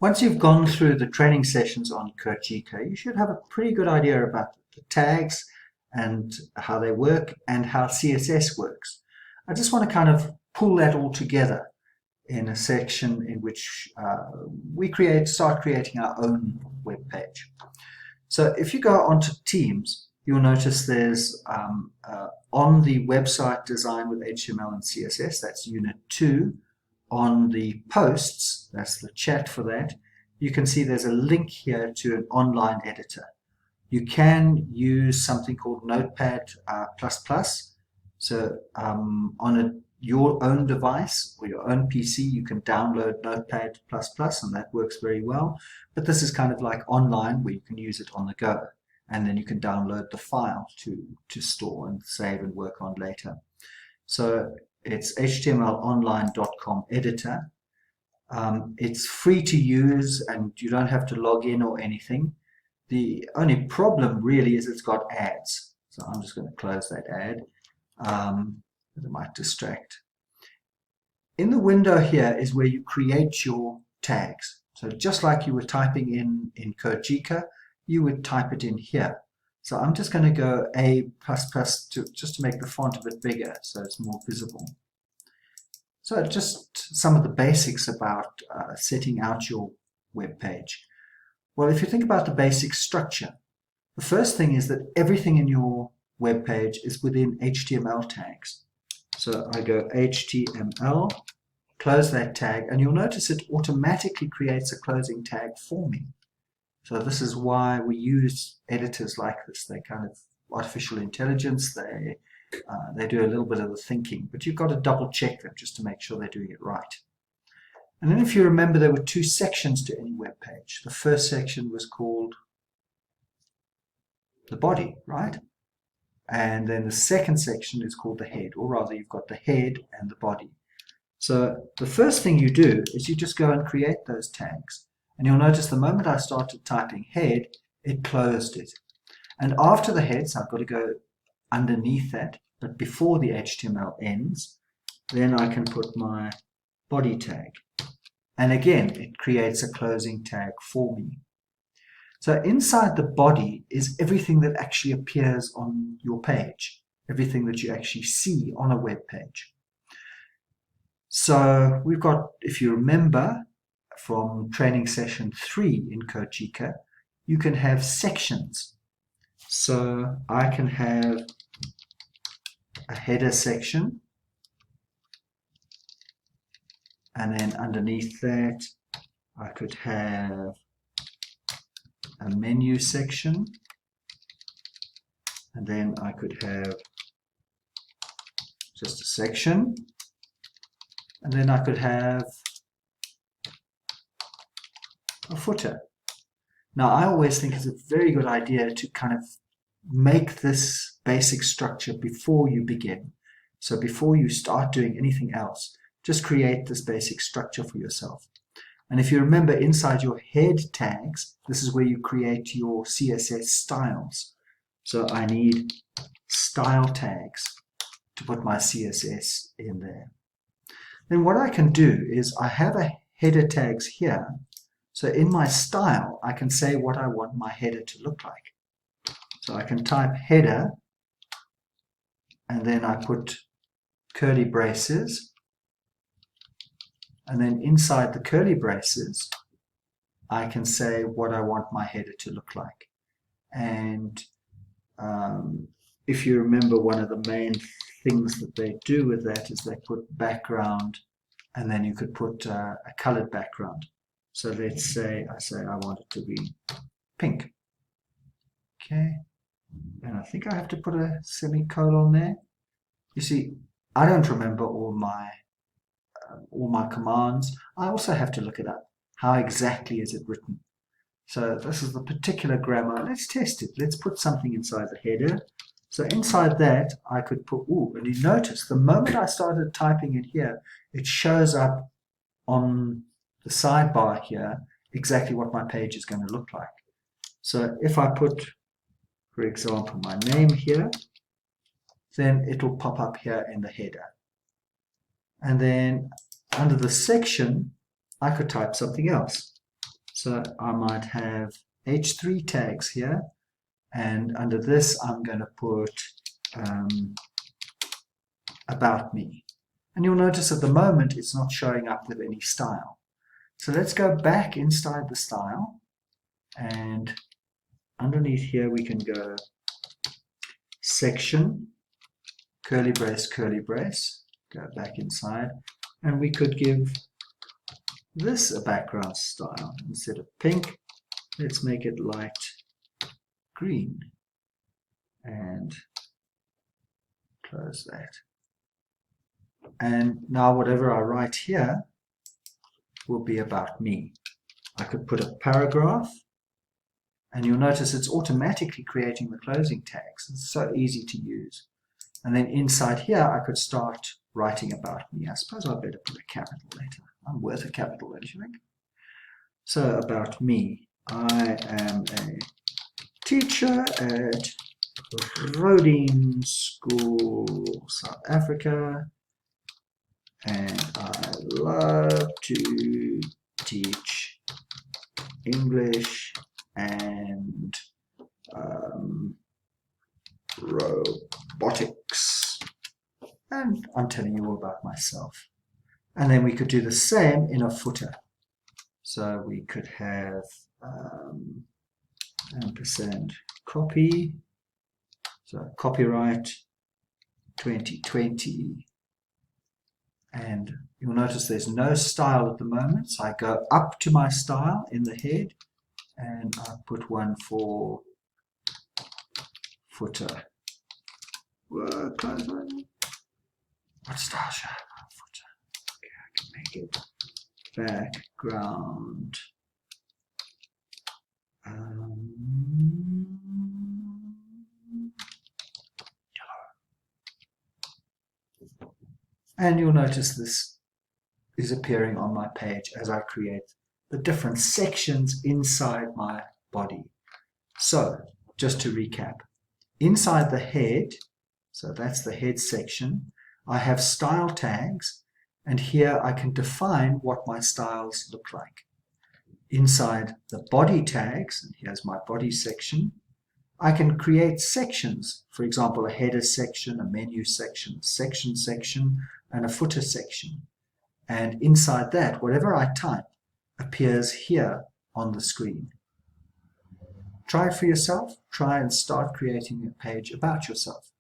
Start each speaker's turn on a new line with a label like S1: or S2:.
S1: Once you've gone through the training sessions on CodeGK, you should have a pretty good idea about the tags and how they work and how CSS works. I just want to kind of pull that all together in a section in which we start creating our own web page. So if you go onto Teams, you'll notice there's on the website design with HTML and CSS, that's Unit 2. On the posts, that's the chat for that, you can see there's a link here to an online editor. You can use something called Notepad++. So on your own device or your own PC, you can download Notepad++, and that works very well. But this is kind of like online where you can use it on the go. And then you can download the file to store and save and work on later. So it's htmlonline.com editor. It's free to use and you don't have to log in or anything. The only problem really is it's got ads. So I'm just going to close that ad. It might distract. In the window here is where you create your tags. So just like you were typing in CodeGK, you would type it in here. So I'm just going to go A++ just to make the font a bit bigger so it's more visible. So just some of the basics about setting out your web page. Well, if you think about the basic structure, the first thing is that everything in your web page is within HTML tags. So I go HTML, close that tag, and you'll notice it automatically creates a closing tag for me. So this is why we use editors like this. They're kind of artificial intelligence. They do a little bit of the thinking, but you've got to double check them just to make sure they're doing it right. And then if you remember, there were two sections to any web page. The first section was called the body, right? And then the second section is called the head, or rather you've got the head and the body. So the first thing you do is you just go and create those tags. And you'll notice the moment I started typing head, it closed it. And after the head, so I've got to go underneath that, but before the HTML ends, then I can put my body tag. And again, it creates a closing tag for me. So inside the body is everything that actually appears on your page, everything that you actually see on a web page. So we've got, if you remember, from training session 3 in CodeGK, you can have sections. So I can have a header section, and then underneath that I could have a menu section, and then I could have just a section, and then I could have a footer. Now I always think it's a very good idea to kind of make this basic structure before you begin. So before you start doing anything else, just create this basic structure for yourself. And if you remember, inside your head tags, this is where you create your CSS styles. So I need style tags to put my CSS in there. Then what I can do is I have a header tags here. So in my style, I can say what I want my header to look like. So I can type header, and then I put curly braces, and then inside the curly braces, I can say what I want my header to look like. And if you remember, one of the main things that they do with that is they put background, and then you could put a colored background. So let's say I want it to be pink. Okay, and I think I have to put a semicolon there. You see, I don't remember all my commands. I also have to look it up. How exactly is it written? So this is the particular grammar. Let's test it. Let's put something inside the header. So inside that, I could put, and you notice the moment I started typing in here, it shows up on the sidebar here exactly what my page is going to look like. So if I put, for example, my name here, then it will pop up here in the header. And then under the section, I could type something else. So I might have H3 tags here, and under this I'm going to put about me. And you'll notice at the moment it's not showing up with any style. So let's go back inside the style, and underneath here we can go section, curly brace, go back inside, and we could give this a background style. Instead of pink, let's make it light green, and close that. And now whatever I write here will be about me. I could put a paragraph, and you'll notice it's automatically creating the closing tags. It's so easy to use. And then inside here I could start writing about me. I suppose I better put a capital letter. I'm worth a capital letter, you think? So about me. I am a teacher at Rodin School, South Africa, and I love to teach English and robotics. And I'm telling you all about myself. And then we could do the same in a footer. So we could have ampersand copy. So copyright 2020. And you'll notice there's no style at the moment. So I go up to my style in the head, and I put one for footer. Close one. What style should I have on footer? Okay, I can make it background. Yellow. And you'll notice this is appearing on my page as I create the different sections inside my body. So, just to recap, inside the head, so that's the head section, I have style tags, and here I can define what my styles look like. Inside the body tags, and here's my body section, I can create sections, for example, a header section, a menu section, a section, and a footer section. And inside that, whatever I type appears here on the screen. Try it for yourself. Try and start creating a page about yourself.